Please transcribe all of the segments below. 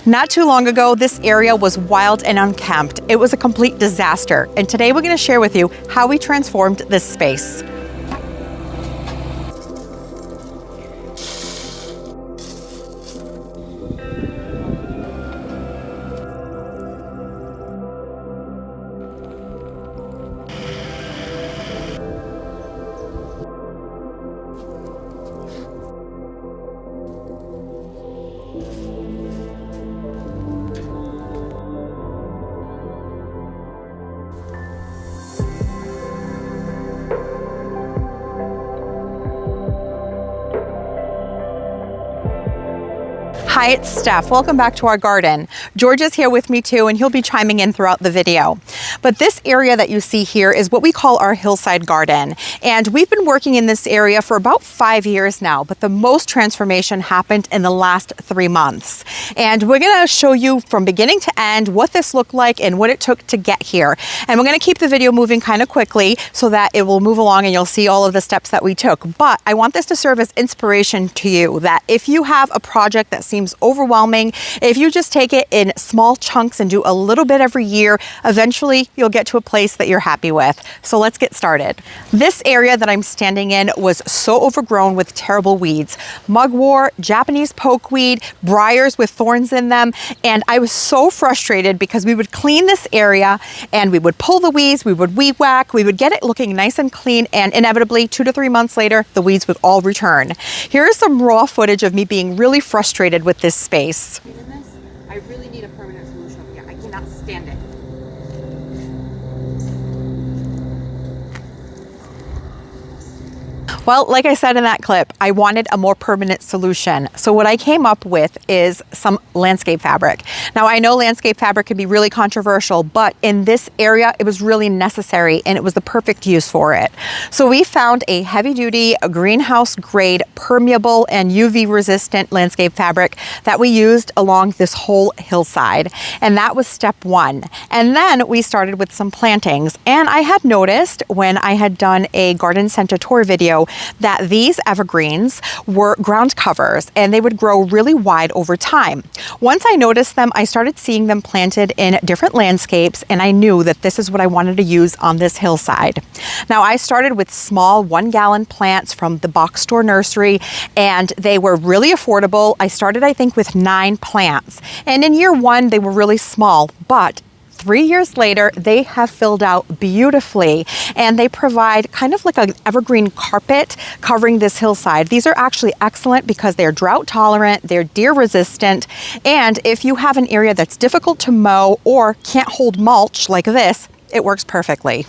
Not too long ago, this area was wild and unkempt. It was a complete disaster. And today we're going to share with you how we transformed this space. Hi, it's Steph. Welcome back to our garden. George is here with me too, and he'll be chiming in throughout the video. But this area that you see here is what we call our hillside garden. And we've been working in this area for about 5 years now, but the most transformation happened in the last 3 months. And we're gonna show you from beginning to end what this looked like and what it took to get here. And we're gonna keep the video moving kind of quickly so that it will move along and you'll see all of the steps that we took. But I want this to serve as inspiration to you that if you have a project that seems overwhelming, if you just take it in small chunks and do a little bit every year, eventually you'll get to a place that you're happy with. So let's get started. This area that I'm standing in was so overgrown with terrible weeds. Mugwort, Japanese pokeweed, briars with thorns in them. And I was so frustrated because we would clean this area and we would pull the weeds, we would weed whack, we would get it looking nice and clean, and inevitably 2 to 3 months later, the weeds would all return. Here is some raw footage of me being really frustrated with this space. I really need a permanent solution up here. I cannot stand it. Well, like I said in that clip, I wanted a more permanent solution. So what I came up with is some landscape fabric. Now I know landscape fabric can be really controversial, but in this area, it was really necessary and it was the perfect use for it. So we found a heavy duty greenhouse grade permeable and UV resistant landscape fabric that we used along this whole hillside. And that was step one. And then we started with some plantings. And I had noticed when I had done a garden center tour video that these evergreens were ground covers and they would grow really wide over time. Once I noticed them, I started seeing them planted in different landscapes, and I knew that this is what I wanted to use on this hillside. Now I started with small 1-gallon plants from the box store nursery, and they were really affordable. I started, I think, with 9 plants, and in year 1 they were really small, but 3 years later, they have filled out beautifully, and they provide kind of like an evergreen carpet covering this hillside. These are actually excellent because they're drought tolerant, they're deer resistant, and if you have an area that's difficult to mow or can't hold mulch like this, it works perfectly.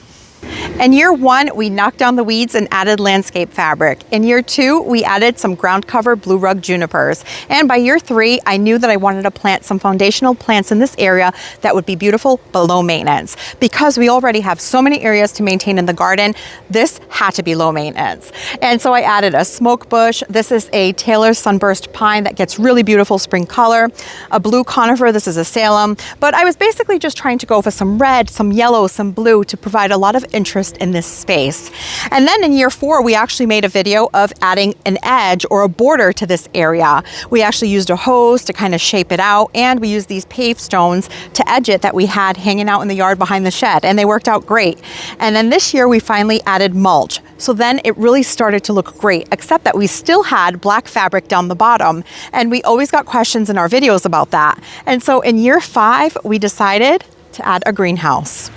In year 1, we knocked down the weeds and added landscape fabric. In year 2, we added some ground cover Blue Rug Junipers. And by year 3, I knew that I wanted to plant some foundational plants in this area that would be beautiful but low maintenance. Because we already have so many areas to maintain in the garden, this had to be low maintenance. And so I added a smoke bush. This is a Taylor's sunburst pine that gets really beautiful spring color. A blue conifer, this is a Salem. But I was basically just trying to go for some red, some yellow, some blue to provide a lot of interest in this space. And then in year 4, we actually made a video of adding an edge or a border to this area. We actually used a hose to kind of shape it out, and we used these paved stones to edge it that we had hanging out in the yard behind the shed, and they worked out great. And then this year we finally added mulch. So then it really started to look great, except that we still had black fabric down the bottom, and we always got questions in our videos about that. And so in year 5, we decided to add a greenhouse.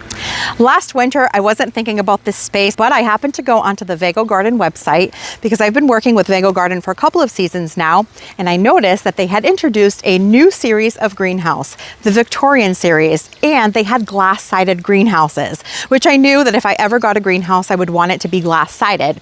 Last winter, I wasn't thinking about this space, but I happened to go onto the Vego Garden website because I've been working with Vego Garden for a couple of seasons now, and I noticed that they had introduced a new series of greenhouse, the Victorian series, and they had glass-sided greenhouses, which I knew that if I ever got a greenhouse, I would want it to be glass-sided.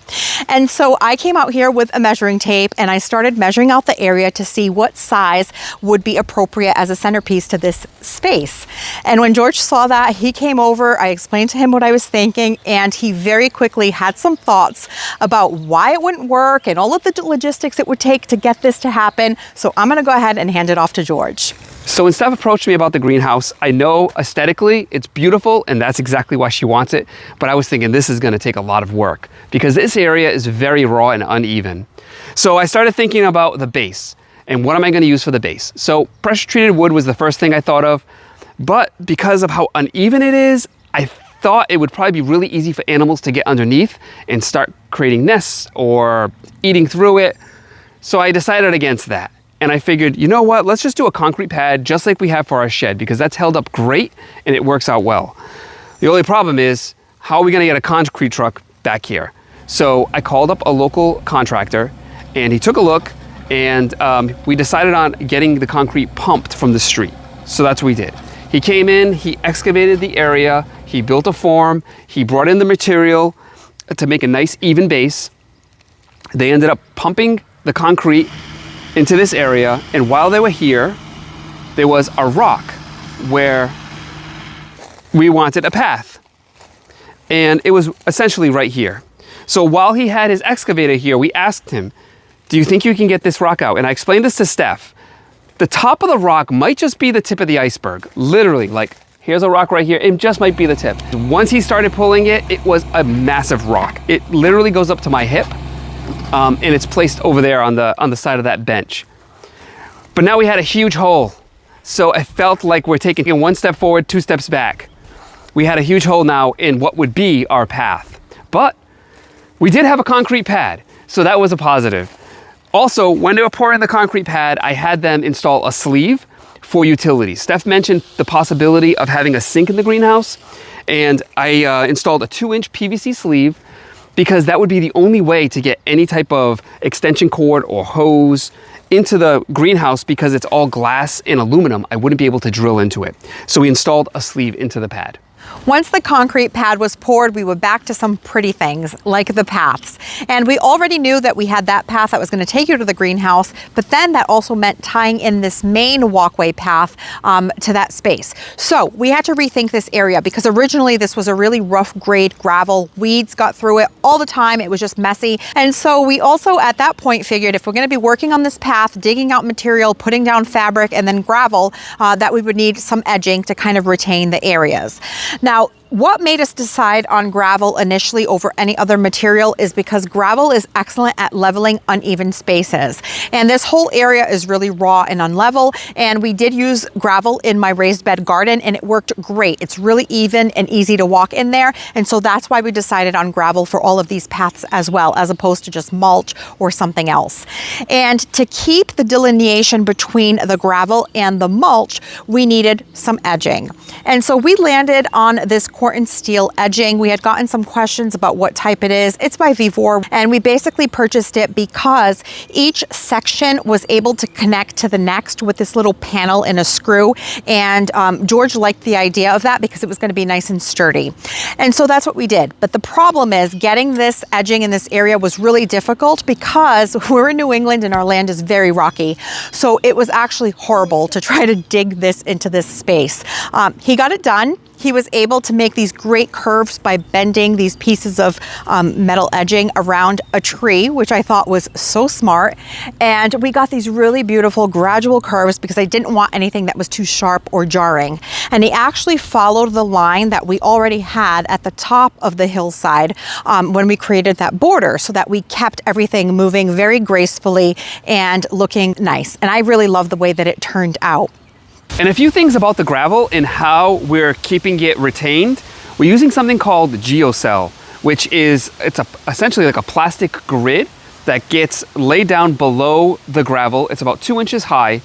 And so I came out here with a measuring tape and I started measuring out the area to see what size would be appropriate as a centerpiece to this space. And when George saw that, he came over, I explained to him what I was thinking, and he very quickly had some thoughts about why it wouldn't work and all of the logistics it would take to get this to happen. So I'm gonna go ahead and hand it off to George. So when Steph approached me about the greenhouse, I know aesthetically it's beautiful and that's exactly why she wants it, but I was thinking this is gonna take a lot of work because this area is very raw and uneven. So I started thinking about the base. and what am I going to use for the base? So pressure treated wood was the first thing I thought of, but because of how uneven it is, I thought it would probably be really easy for animals to get underneath and start creating nests or eating through it. So I decided against that. And I figured, you know what, let's just do a concrete pad just like we have for our shed, because that's held up great and it works out well. The only problem is, how are we gonna get a concrete truck back here? So I called up a local contractor and he took a look, and we decided on getting the concrete pumped from the street. So that's what we did. He came in, he excavated the area, he built a form, he brought in the material to make a nice even base. They ended up pumping the concrete into this area, and while they were here, there was a rock where we wanted a path. And it was essentially right here. So while he had his excavator here, we asked him, do you think you can get this rock out? And I explained this to Steph. The top of the rock might just be the tip of the iceberg. Literally, like, here's a rock right here. It just might be the tip. Once he started pulling it, it was a massive rock. It literally goes up to my hip, and it's placed over there on the side of that bench. But now we had a huge hole. So I felt like we're taking one step forward, 2 steps back. We had a huge hole now in what would be our path. But we did have a concrete pad, so that was a positive. Also, when they were pouring the concrete pad, I had them install a sleeve for utilities. Steph mentioned the possibility of having a sink in the greenhouse, and I installed a 2-inch PVC sleeve, because that would be the only way to get any type of extension cord or hose into the greenhouse, because it's all glass and aluminum. I wouldn't be able to drill into it. So we installed a sleeve into the pad. Once the concrete pad was poured, we were back to some pretty things like the paths. And we already knew that we had that path that was going to take you to the greenhouse, but then that also meant tying in this main walkway path to that space. So we had to rethink this area, because originally this was a really rough grade gravel. Weeds got through it all the time. It was just messy. And so we also at that point figured, if we're going to be working on this path, digging out material, putting down fabric, and then gravel, that we would need some edging to kind of retain the areas. Now, what made us decide on gravel initially over any other material is because gravel is excellent at leveling uneven spaces. And this whole area is really raw and unlevel. And we did use gravel in my raised bed garden, and it worked great. It's really even and easy to walk in there. And so that's why we decided on gravel for all of these paths as well, as opposed to just mulch or something else. And to keep the delineation between the gravel and the mulch, we needed some edging. And so we landed on this Corten steel edging. We had gotten some questions about what type it is. It's by Vego, and we basically purchased it because each section was able to connect to the next with this little panel and a screw. And George liked the idea of that because it was going to be nice and sturdy. And so that's what we did. But the problem is getting this edging in this area was really difficult because we're in New England and our land is very rocky. So it was actually horrible to try to dig this into this space. He got it done. He was able to make these great curves by bending these pieces of metal edging around a tree, which I thought was so smart. And we got these really beautiful gradual curves because I didn't want anything that was too sharp or jarring. And he actually followed the line that we already had at the top of the hillside when we created that border, so that we kept everything moving very gracefully and looking nice. And I really love the way that it turned out. And a few things about the gravel and how we're keeping it retained. We're using something called geocell, which is, essentially like a plastic grid that gets laid down below the gravel. It's about 2 inches high.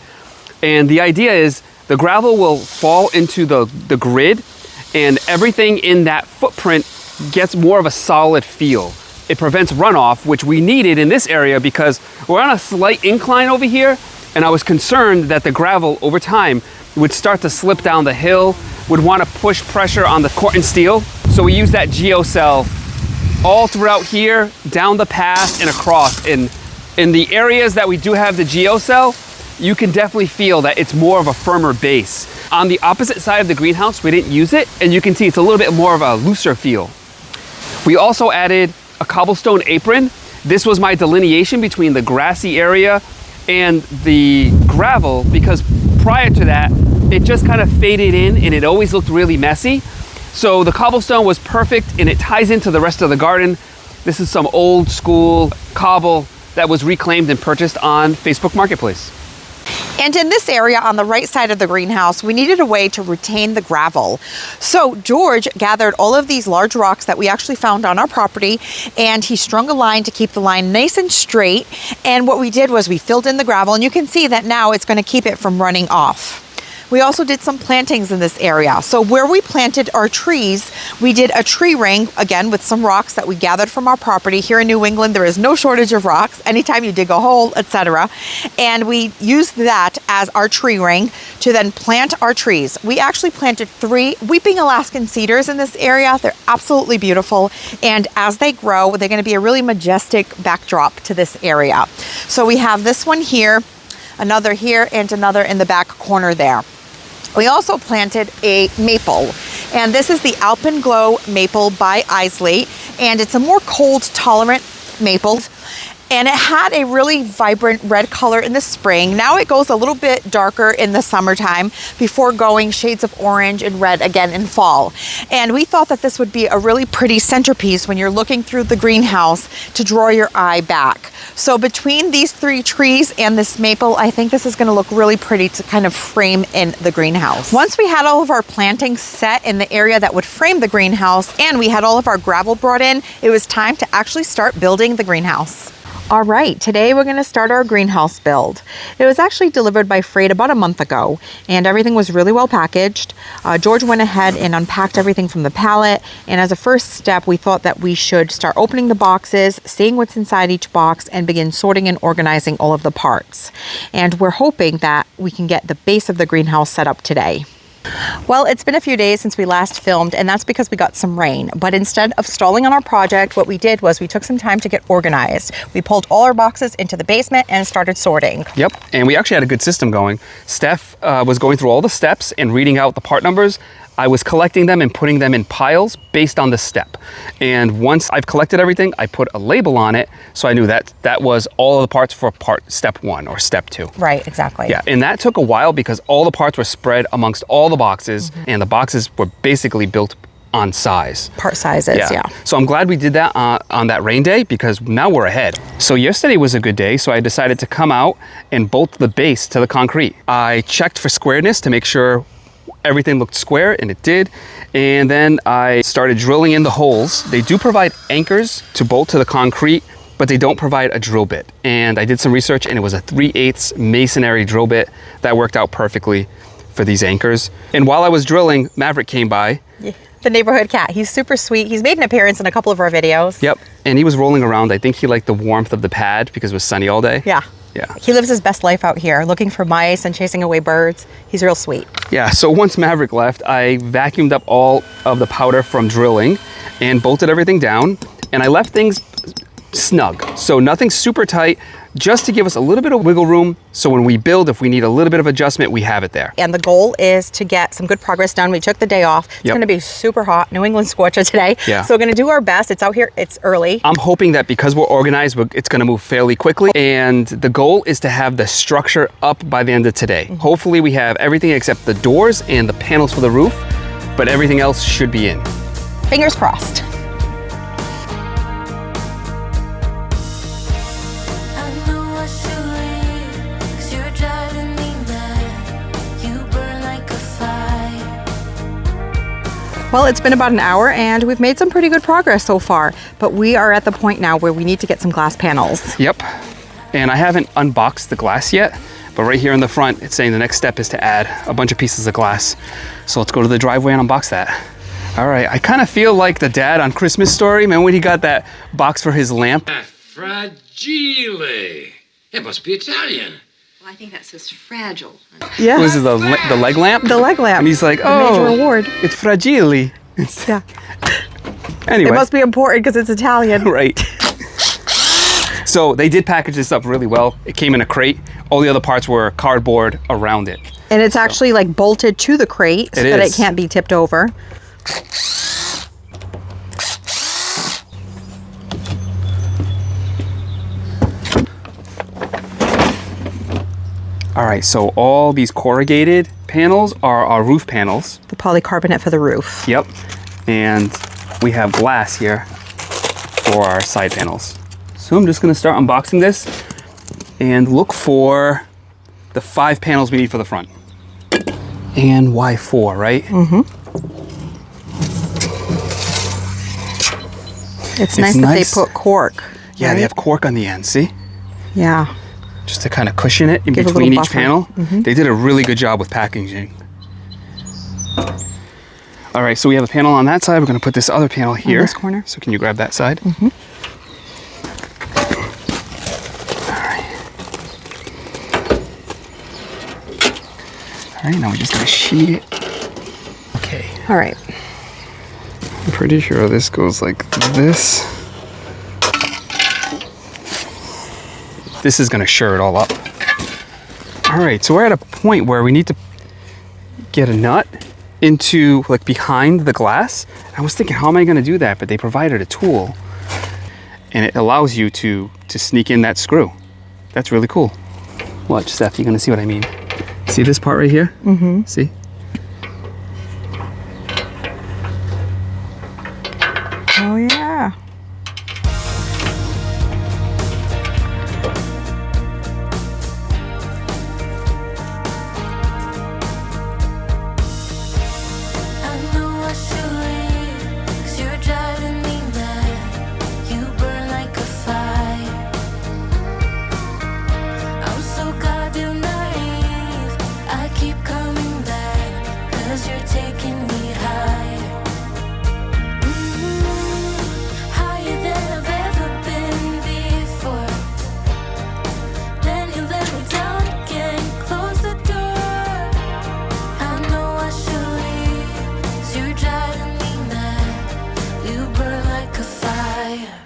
And the idea is the gravel will fall into the grid, and everything in that footprint gets more of a solid feel. It prevents runoff, which we needed in this area because we're on a slight incline over here. And I was concerned that the gravel over time would start to slip down the hill, would want to push pressure on the Corten steel. So we use that geocell all throughout here, down the path and across. In the areas that we do have the geocell, you can definitely feel that it's more of a firmer base. On the opposite side of the greenhouse, we didn't use it, and you can see it's a little bit more of a looser feel. We also added a cobblestone apron. This was my delineation between the grassy area and the gravel, because prior to that, it just kind of faded in and it always looked really messy. So the cobblestone was perfect and it ties into the rest of the garden. This is some old school cobble that was reclaimed and purchased on Facebook Marketplace. And in this area on the right side of the greenhouse, we needed a way to retain the gravel. So George gathered all of these large rocks that we actually found on our property, and he strung a line to keep the line nice and straight. And what we did was we filled in the gravel, and you can see that now it's going to keep it from running off. We also did some plantings in this area. So where we planted our trees, we did a tree ring, again, with some rocks that we gathered from our property. Here in New England, there is no shortage of rocks. Anytime you dig a hole, etc. And we used that as our tree ring to then plant our trees. We actually planted 3 weeping Alaskan cedars in this area. They're absolutely beautiful. And as they grow, they're going to be a really majestic backdrop to this area. So we have this one here, another here, and another in the back corner there. We also planted a maple, and this is the Alpenglow maple by Isley, and it's a more cold tolerant maple. And it had a really vibrant red color in the spring. Now it goes a little bit darker in the summertime before going shades of orange and red again in fall. And we thought that this would be a really pretty centerpiece when you're looking through the greenhouse to draw your eye back. So between these 3 trees and this maple, I think this is going to look really pretty to kind of frame in the greenhouse. Once we had all of our plantings set in the area that would frame the greenhouse and we had all of our gravel brought in, it was time to actually start building the greenhouse. All right, today we're going to start our greenhouse build. It was actually delivered by freight about a month ago, and everything was really well packaged. George went ahead and unpacked everything from the pallet, and as a first step, we thought that we should start opening the boxes, seeing what's inside each box, and begin sorting and organizing all of the parts. And we're hoping that we can get the base of the greenhouse set up today. Well, it's been a few days since we last filmed, and that's because we got some rain. But instead of stalling on our project, what we did was we took some time to get organized. We pulled all our boxes into the basement and started sorting. Yep, and we actually had a good system going. Steph was going through all the steps and reading out the part numbers. I was collecting them and putting them in piles based on the step. And once I've collected everything, I put a label on it, so I knew that that was all of the parts for part step 1 or step 2. Right, exactly. Yeah, and that took a while because all the parts were spread amongst all the boxes, and the boxes were basically built on size. Part sizes, yeah. So I'm glad we did that on that rain day because now we're ahead. So yesterday was a good day, so I decided to come out and bolt the base to the concrete. I checked for squareness to make sure everything looked square, and it did. And then I started drilling in the holes. They do provide anchors to bolt to the concrete, but they don't provide a drill bit. And I did some research, and it was a 3/8 masonry drill bit that worked out perfectly for these anchors. And while I was drilling, Maverick came by. Yeah. The neighborhood cat. He's super sweet. He's made an appearance in a couple of our videos. Yep, and he was rolling around. I think he liked the warmth of the pad because it was sunny all day. Yeah. Yeah. He lives his best life out here, looking for mice and chasing away birds. He's real sweet. Yeah, so once Maverick left, I vacuumed up all of the powder from drilling and bolted everything down, and I left things snug. So nothing super tight, just to give us a little bit of wiggle room, so when we build, if we need a little bit of adjustment, we have it there. And the goal is to get some good progress done. We took the day off. It's gonna be super hot, New England scorcher today. Yeah. So we're gonna do our best. It's out here, it's early. I'm hoping that because we're organized, it's gonna move fairly quickly. And the goal is to have the structure up by the end of today. Hopefully we have everything except the doors and the panels for the roof, but everything else should be in. Fingers crossed. Well, it's been about an hour and we've made some pretty good progress so far, but we are at the point now where we need to get some glass panels. Yep, and I haven't unboxed the glass yet, but right here in the front, it's saying the next step is to add a bunch of pieces of glass. So let's go to the driveway and unbox that. All right, I kind of feel like the dad on Christmas Story, man, when he got that box for his lamp. Fragile. It must be Italian. Well, I think that says fragile. Yeah. Was it the leg lamp? The leg lamp. And he's like, The oh, major award. it's fragile. Yeah. Anyway. It must be important because it's Italian. Right. So they did package this up really well. It came in a crate. All the other parts were cardboard around it. And it's actually like bolted to the crate so that it can't be tipped over. All right, so all these corrugated panels are our roof panels. The polycarbonate for the roof. Yep, and we have glass here for our side panels. So I'm just gonna start unboxing this and look for the 5 panels we need for the front. And why 4, right? Mm-hmm. It's nice that they put cork. Yeah, right? they have cork on the end, see? Yeah. Just to kind of cushion it in Give between each buffer. panel. Mm-hmm. They did a really good job with packaging. All right, so we have a panel on that side. We're gonna put this other panel here. this corner. So can you grab that side? Mm-hmm. All right, now we're just gonna sheet it. Okay. All right. I'm pretty sure this goes like this. This is gonna shore it all up. All right, so we're at a point where we need to get a nut into like behind the glass. I was thinking, how am I gonna do that? But they provided a tool and it allows you to sneak in that screw. That's really cool. Watch, Steph, you're gonna see what I mean. See this part right here? Mm-hmm. See? Oh yeah. I know I should leave, 'cause you're driving me mad. You burn like a fire. I'm so goddamn naive. I keep coming back, 'cause you're taking me higher. Higher than I've ever been before. Then you let me down again, close the door. I know I should leave, 'cause you're driving me mad. You burn like a fire.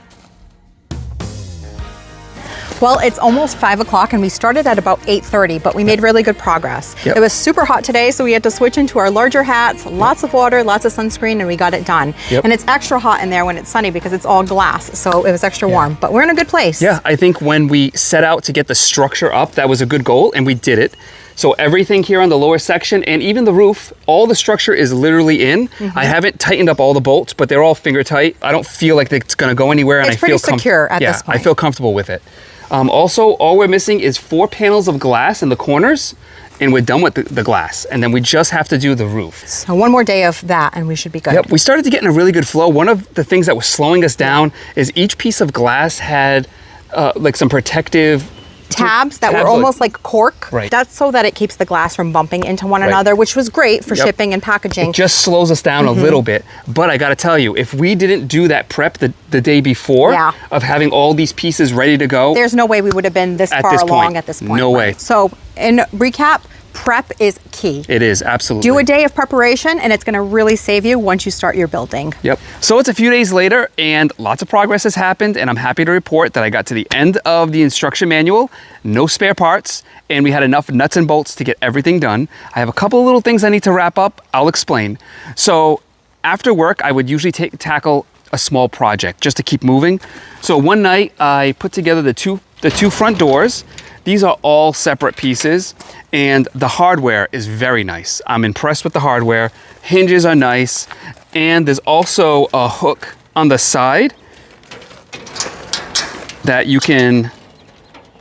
Well, it's almost 5 o'clock and we started at about 8:30, but we made really good progress. Yep. It was super hot today, so we had to switch into our larger hats, lots of water, lots of sunscreen, and we got it done. Yep. And it's extra hot in there when it's sunny because it's all glass, so it was extra warm. But we're in a good place. Yeah, I think when we set out to get the structure up, that was a good goal, and we did it. So everything here on the lower section and even the roof, all the structure is literally in. I haven't tightened up all the bolts, but they're all finger tight. I don't feel like it's gonna go anywhere, and It's I feel pretty secure at this I point. feel comfortable with it. Also, all we're missing is 4 panels of glass in the corners, and we're done with the glass. And then we just have to do the roof. So one more day of that and we should be good. Yep, we started to get in a really good flow. One of the things that was slowing us down is each piece of glass had like some protective Tabs that were tabs, almost like cork. Right. That's so that it keeps the glass from bumping into one Right. another, which was great for Yep. shipping and packaging. It just slows us down a little bit. But I gotta tell you, if we didn't do that prep the day before Yeah. of having all these pieces ready to go, There's no way we would have been this At far this along point. at this point. No way. So in recap, prep is key. it is absolutely. Do a day of preparation and it's gonna really save you once you start your building. Yep. So it's a few days later and lots of progress has happened, and I'm happy to report that I got to the end of the instruction manual, no spare parts, and we had enough nuts and bolts to get everything done. I have a couple of little things I need to wrap up. I'll explain. So after work, I would usually tackle a small project just to keep moving. So one night I put together the two front doors. These are all separate pieces, and the hardware is very nice. I'm impressed with the hardware. Hinges are nice, and there's also a hook on the side that you can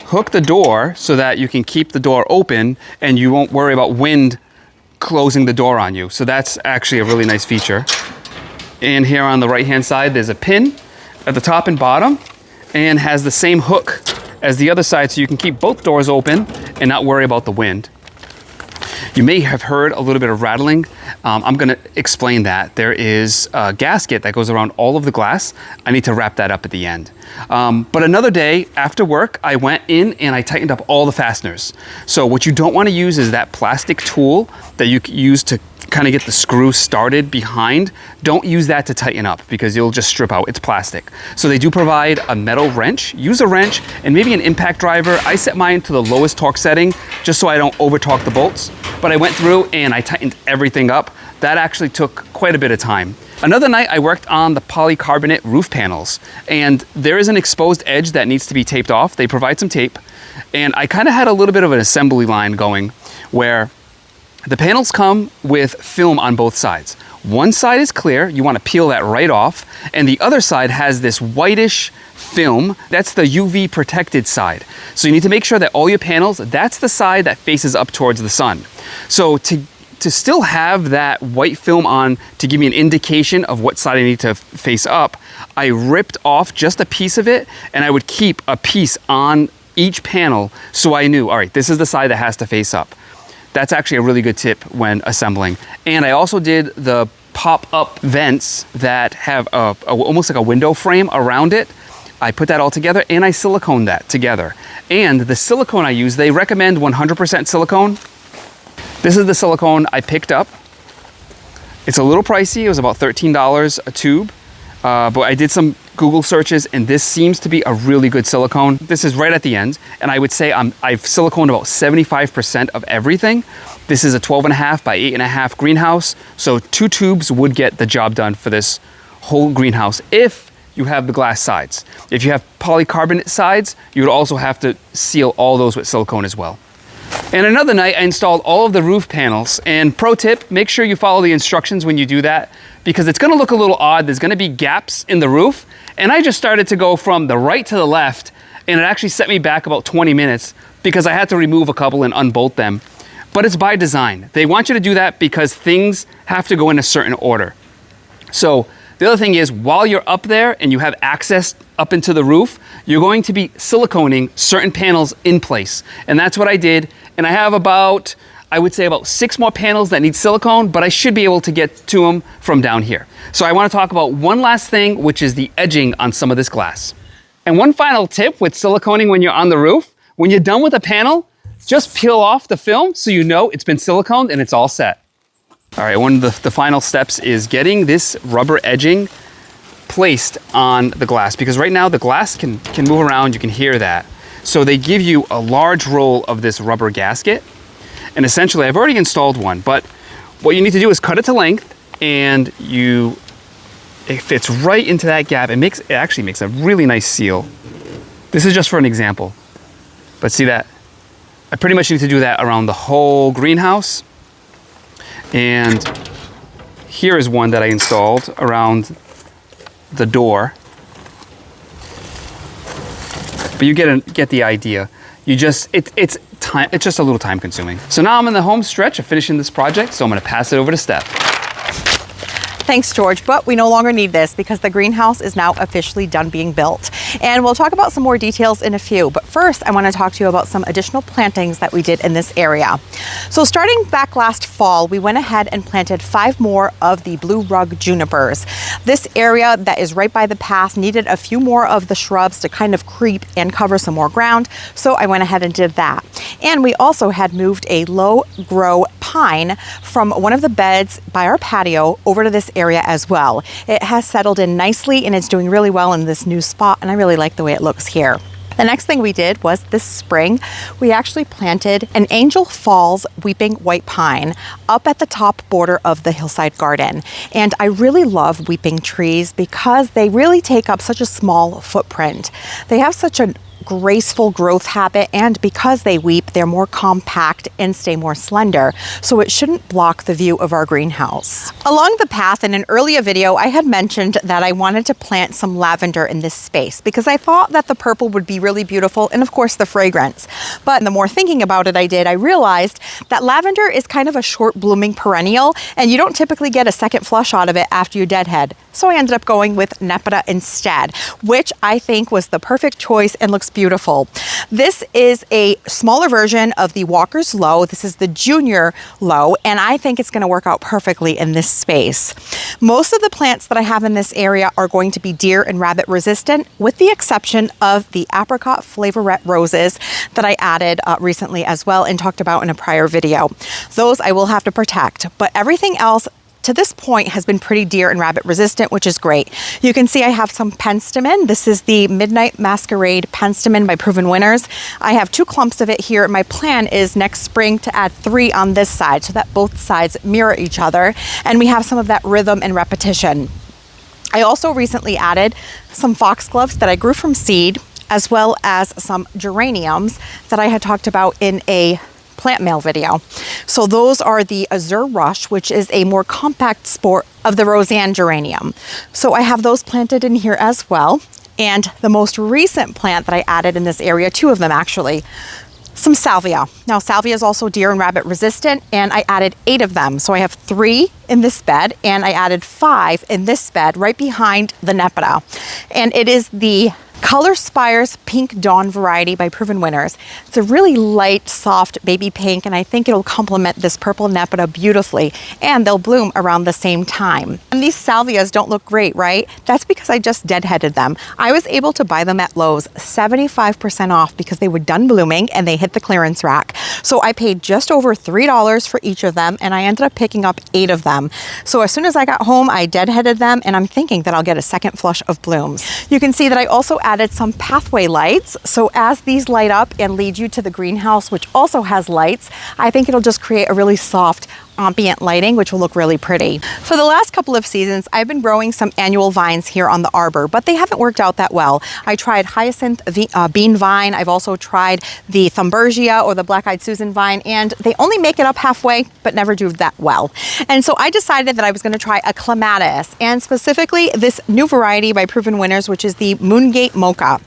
hook the door so that you can keep the door open and you won't worry about wind closing the door on you. So that's actually a really nice feature. And here on the right-hand side, there's a pin at the top and bottom and has the same hook as the other side, so you can keep both doors open and not worry about the wind. You may have heard a little bit of rattling. I'm gonna explain that. There is a gasket that goes around all of the glass. I need to wrap that up at the end. But another day after work, I went in and I tightened up all the fasteners. So what you don't wanna use is that plastic tool that you use to kind of get the screw started behind. Don't use that to tighten up because you'll just strip out. It's plastic. So they do provide a metal wrench. Use a wrench and maybe an impact driver. I set mine to the lowest torque setting just so I don't over torque the bolts. But I went through and I tightened everything up. That actually took quite a bit of time. Another night I worked on the polycarbonate roof panels, and there is an exposed edge that needs to be taped off. They provide some tape, and I kind of had a little bit of an assembly line going where the panels come with film on both sides. One side is clear, you want to peel that right off, and the other side has this whitish film. That's the UV protected side. So you need to make sure that all your panels, that's the side that faces up towards the sun. So to still have that white film on to give me an indication of what side I need to face up, I ripped off just a piece of it, and I would keep a piece on each panel so I knew, all right, this is the side that has to face up. That's actually a really good tip when assembling. And I also did the pop-up vents that have almost like a window frame around it. I put that all together and I siliconed that together. And the silicone I use, they recommend 100% silicone. This is the silicone I picked up. It's a little pricey, it was about $13 a tube. But I did some Google searches and this seems to be a really good silicone. This is right at the end, and I would say I've siliconed about 75% of everything. This is a 12.5 by 8.5 greenhouse, so 2 tubes would get the job done for this whole greenhouse if you have the glass sides. If you have polycarbonate sides, you would also have to seal all those with silicone as well. And another night I installed all of the roof panels, and pro tip, make sure you follow the instructions when you do that, because it's gonna look a little odd. There's gonna be gaps in the roof, and I just started to go from the right to the left, and it actually set me back about 20 minutes because I had to remove a couple and unbolt them. But it's by design. They want you to do that because things have to go in a certain order. So the other thing is, while you're up there and you have access up into the roof, you're going to be siliconing certain panels in place. And that's what I did. And I have about, I would say about 6 more panels that need silicone, but I should be able to get to them from down here. So I want to talk about one last thing, which is the edging on some of this glass. And one final tip with siliconing when you're on the roof, when you're done with a panel, just peel off the film so you know it's been siliconed and it's all set. All right, one of the final steps is getting this rubber edging placed on the glass, because right now the glass can move around, you can hear that. So they give you a large roll of this rubber gasket, and essentially I've already installed one, but what you need to do is cut it to length, and it fits right into that gap. It actually makes a really nice seal. This is just for an example, but see that? I pretty much need to do that around the whole greenhouse. And here is one that I installed around the door. But you get the idea. It's just a little time consuming. So now I'm in the home stretch of finishing this project, so I'm gonna pass it over to Steph. Thanks, George, but we no longer need this because the greenhouse is now officially done being built. And we'll talk about some more details in a few, but first I want to talk to you about some additional plantings that we did in this area. So starting back last fall, we went ahead and planted 5 more of the Blue Rug Junipers. This area that is right by the path needed a few more of the shrubs to kind of creep and cover some more ground, so I went ahead and did that. And we also had moved a low grow pine from one of the beds by our patio over to this area as well. It has settled in nicely and it's doing really well in this new spot, and I really like the way it looks here. The next thing we did was this spring, we actually planted an Angel Falls weeping white pine up at the top border of the Hillside garden. And I really love weeping trees because they really take up such a small footprint. They have such a graceful growth habit, and because they weep, they're more compact and stay more slender, so it shouldn't block the view of our greenhouse. Along the path in an earlier video, I had mentioned that I wanted to plant some lavender in this space because I thought that the purple would be really beautiful, and of course the fragrance. But the more thinking about it I realized that lavender is kind of a short blooming perennial, and you don't typically get a second flush out of it after you deadhead. So I ended up going with Nepeta instead, which I think was the perfect choice and looks beautiful. This is a smaller version of the Walker's Low. This is the junior low, and I think it's going to work out perfectly in this space. Most of the plants that I have in this area are going to be deer and rabbit resistant, with the exception of the apricot flavorette roses that I added recently as well and talked about in a prior video. Those I will have to protect, but everything else to this point has been pretty deer and rabbit resistant, which is great. You can see I have some penstemon. This is the Midnight Masquerade penstemon by Proven Winners. I have 2 clumps of it here. My plan is next spring to add 3 on this side so that both sides mirror each other, and we have some of that rhythm and repetition. I also recently added some foxgloves that I grew from seed, as well as some geraniums that I had talked about in a plant mail video. So those are the Azure Rush, which is a more compact sport of the Roseanne geranium. So I have those planted in here as well. And the most recent plant that I added in this area, 2 of them actually, some salvia. Now salvia is also deer and rabbit resistant, and I added 8 of them. So I have 3 in this bed, and I added 5 in this bed right behind the Nepeta. And it is the Color Spires Pink Dawn variety by Proven Winners. It's a really light, soft baby pink, and I think it'll complement this purple Nepeta beautifully, and they'll bloom around the same time. And these salvias don't look great, right? That's because I just deadheaded them. I was able to buy them at Lowe's 75% off because they were done blooming and they hit the clearance rack. So I paid just over $3 for each of them, and I ended up picking up 8 of them. So as soon as I got home, I deadheaded them, and I'm thinking that I'll get a second flush of blooms. You can see that I also added some pathway lights. So as these light up and lead you to the greenhouse, which also has lights, I think it'll just create a really soft ambient lighting, which will look really pretty. For the last couple of seasons, I've been growing some annual vines here on the arbor, but they haven't worked out that well. I tried hyacinth bean vine. I've also tried the Thumbergia or the black-eyed Susan vine, and they only make it up halfway, but never do that well. And so I decided that I was going to try a clematis, and specifically this new variety by Proven Winners, which is the Moongate Mocha.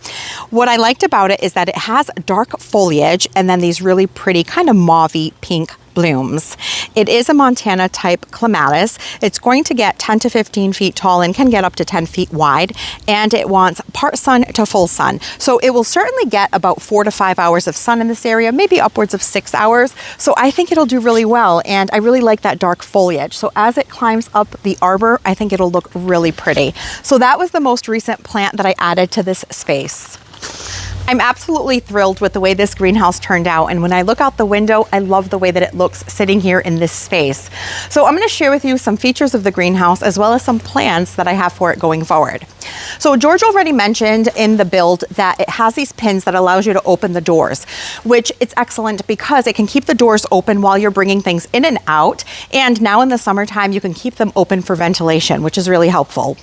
What I liked about it is that it has dark foliage and then these really pretty kind of mauvey pink blooms. It is a Montana type clematis. It's going to get 10 to 15 feet tall and can get up to 10 feet wide, and it wants part sun to full sun. So it will certainly get about 4 to 5 hours of sun in this area, maybe upwards of 6 hours. So I think it'll do really well, and I really like that dark foliage. So as it climbs up the arbor, I think it'll look really pretty. So that was the most recent plant that I added to this space. I'm absolutely thrilled with the way this greenhouse turned out, and when I look out the window, I love the way that it looks sitting here in this space. So I'm going to share with you some features of the greenhouse as well as some plans that I have for it going forward. So George already mentioned in the build that it has these pins that allows you to open the doors, which it's excellent because it can keep the doors open while you're bringing things in and out, and now in the summertime you can keep them open for ventilation, which is really helpful.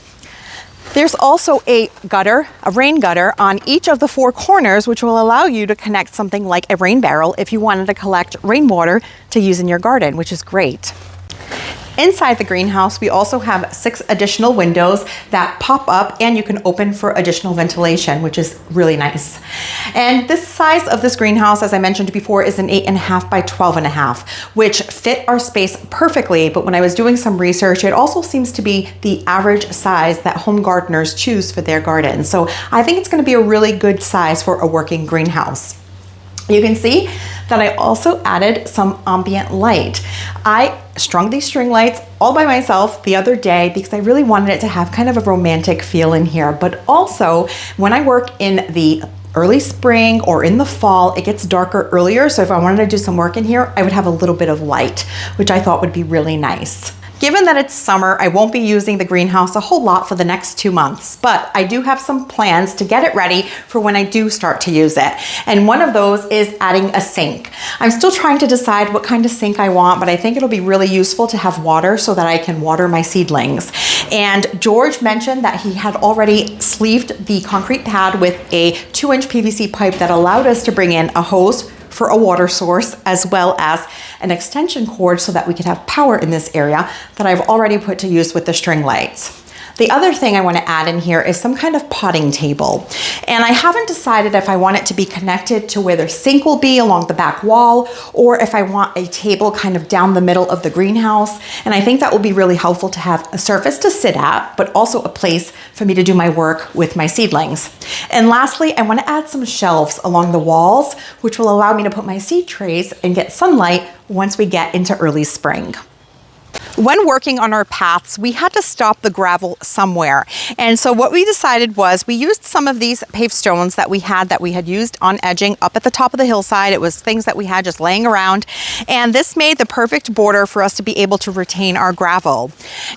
There's also a gutter, a rain gutter on each of the 4 corners, which will allow you to connect something like a rain barrel if you wanted to collect rainwater to use in your garden, which is great. Inside the greenhouse, we also have 6 additional windows that pop up and you can open for additional ventilation, which is really nice. And this size of this greenhouse, as I mentioned before, is an 8.5 by 12.5, which fit our space perfectly. But when I was doing some research, it also seems to be the average size that home gardeners choose for their garden. So I think it's going to be a really good size for a working greenhouse. You can see that I also added some ambient light. I strung these string lights all by myself the other day because I really wanted it to have kind of a romantic feel in here, but also when I work in the early spring or in the fall, it gets darker earlier. So if I wanted to do some work in here, I would have a little bit of light, which I thought would be really nice. Given that it's summer, I won't be using the greenhouse a whole lot for the next 2 months, but I do have some plans to get it ready for when I do start to use it. And one of those is adding a sink. I'm still trying to decide what kind of sink I want, but I think it'll be really useful to have water so that I can water my seedlings. And George mentioned that he had already sleeved the concrete pad with a 2-inch PVC pipe that allowed us to bring in a hose for a water source, as well as an extension cord so that we could have power in this area that I've already put to use with the string lights. The other thing I want to add in here is some kind of potting table. And I haven't decided if I want it to be connected to where the sink will be along the back wall, or if I want a table kind of down the middle of the greenhouse. And I think that will be really helpful to have a surface to sit at, but also a place for me to do my work with my seedlings. And lastly, I want to add some shelves along the walls, which will allow me to put my seed trays and get sunlight once we get into early spring. When working on our paths, we had to stop the gravel somewhere. And so what we decided was we used some of these paved stones that we had used on edging up at the top of the hillside. It was things that we had just laying around. And this made the perfect border for us to be able to retain our gravel.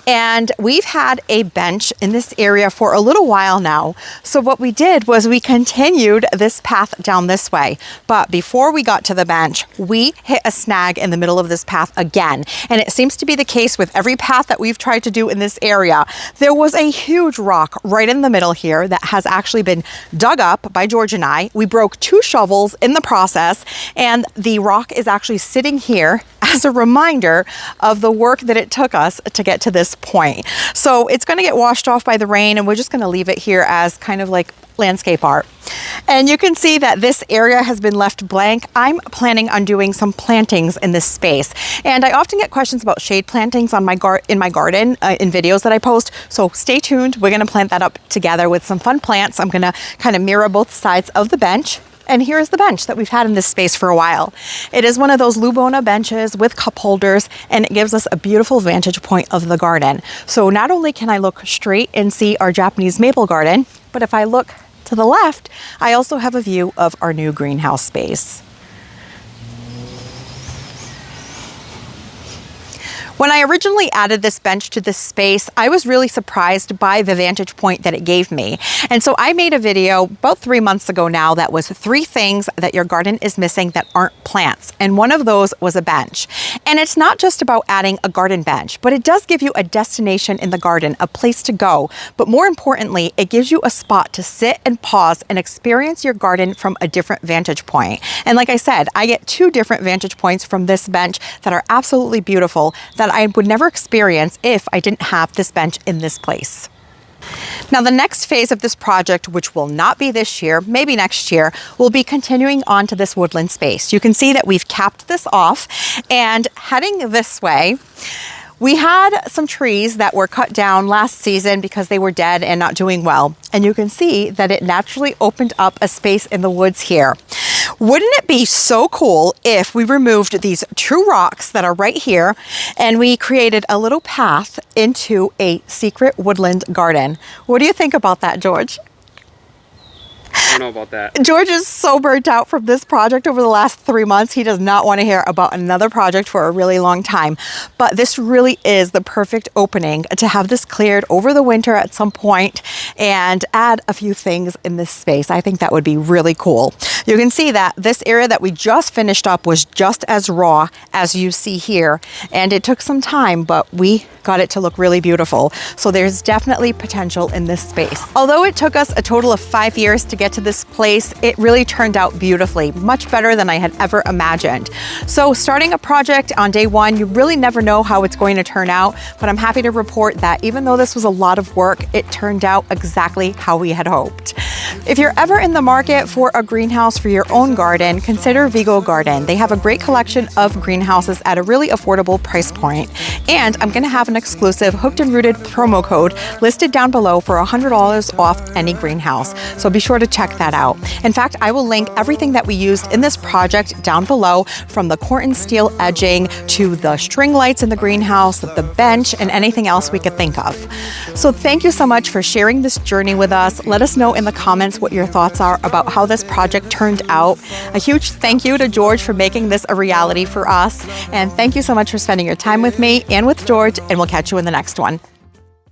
And we've had a bench in this area for a little while now. So what we did was we continued this path down this way. But before we got to the bench, we hit a snag in the middle of this path again. And it seems to be the case space, with every path that we've tried to do in this area, there was a huge rock right in the middle here that has actually been dug up by George and I. We broke 2 shovels in the process, and the rock is actually sitting here as a reminder of the work that it took us to get to this point. So it's going to get washed off by the rain, and we're just going to leave it here as kind of like landscape art. And you can see that this area has been left blank. I'm planning on doing some plantings in this space. And I often get questions about shade plantings on in my garden in videos that I post. So stay tuned. We're going to plant that up together with some fun plants. I'm going to kind of mirror both sides of the bench. And here's the bench that we've had in this space for a while. It is one of those Lubona benches with cup holders, and it gives us a beautiful vantage point of the garden. So not only can I look straight and see our Japanese maple garden, but if I look to the left, I also have a view of our new greenhouse space. When I originally added this bench to this space, I was really surprised by the vantage point that it gave me. And so I made a video about 3 months ago now that was 3 things that your garden is missing that aren't plants. And one of those was a bench. And it's not just about adding a garden bench, but it does give you a destination in the garden, a place to go. But more importantly, it gives you a spot to sit and pause and experience your garden from a different vantage point. And like I said, I get 2 different vantage points from this bench that are absolutely beautiful that I would never experience if I didn't have this bench in this place. Now, the next phase of this project, which will not be this year, maybe next year, will be continuing on to this woodland space. You can see that we've capped this off, and heading this way, we had some trees that were cut down last season because they were dead and not doing well. And you can see that it naturally opened up a space in the woods here. Wouldn't it be so cool if we removed these 2 rocks that are right here and we created a little path into a secret woodland garden? What do you think about that, George? I don't know about that. George is so burnt out from this project over the last 3 months. He does not want to hear about another project for a really long time. But this really is the perfect opening to have this cleared over the winter at some point and add a few things in this space. I think that would be really cool. You can see that this area that we just finished up was just as raw as you see here. And it took some time, but we got it to look really beautiful. So there's definitely potential in this space. Although it took us a total of 5 years to get to this place, it really turned out beautifully, much better than I had ever imagined. So starting a project on day 1, you really never know how it's going to turn out, but I'm happy to report that even though this was a lot of work, it turned out exactly how we had hoped. If you're ever in the market for a greenhouse for your own garden, consider Vego Garden. They have a great collection of greenhouses at a really affordable price point. And I'm going to have an exclusive Hooked and Rooted promo code listed down below for $100 off any greenhouse. So be sure to check that out. In fact, I will link everything that we used in this project down below, from the Corten steel edging to the string lights in the greenhouse, the bench, and anything else we could think of. So thank you so much for sharing this journey with us. Let us know in the comments what your thoughts are about how this project turned out. A huge thank you to George for making this a reality for us. And thank you so much for spending your time with me and with George, and we'll catch you in the next one.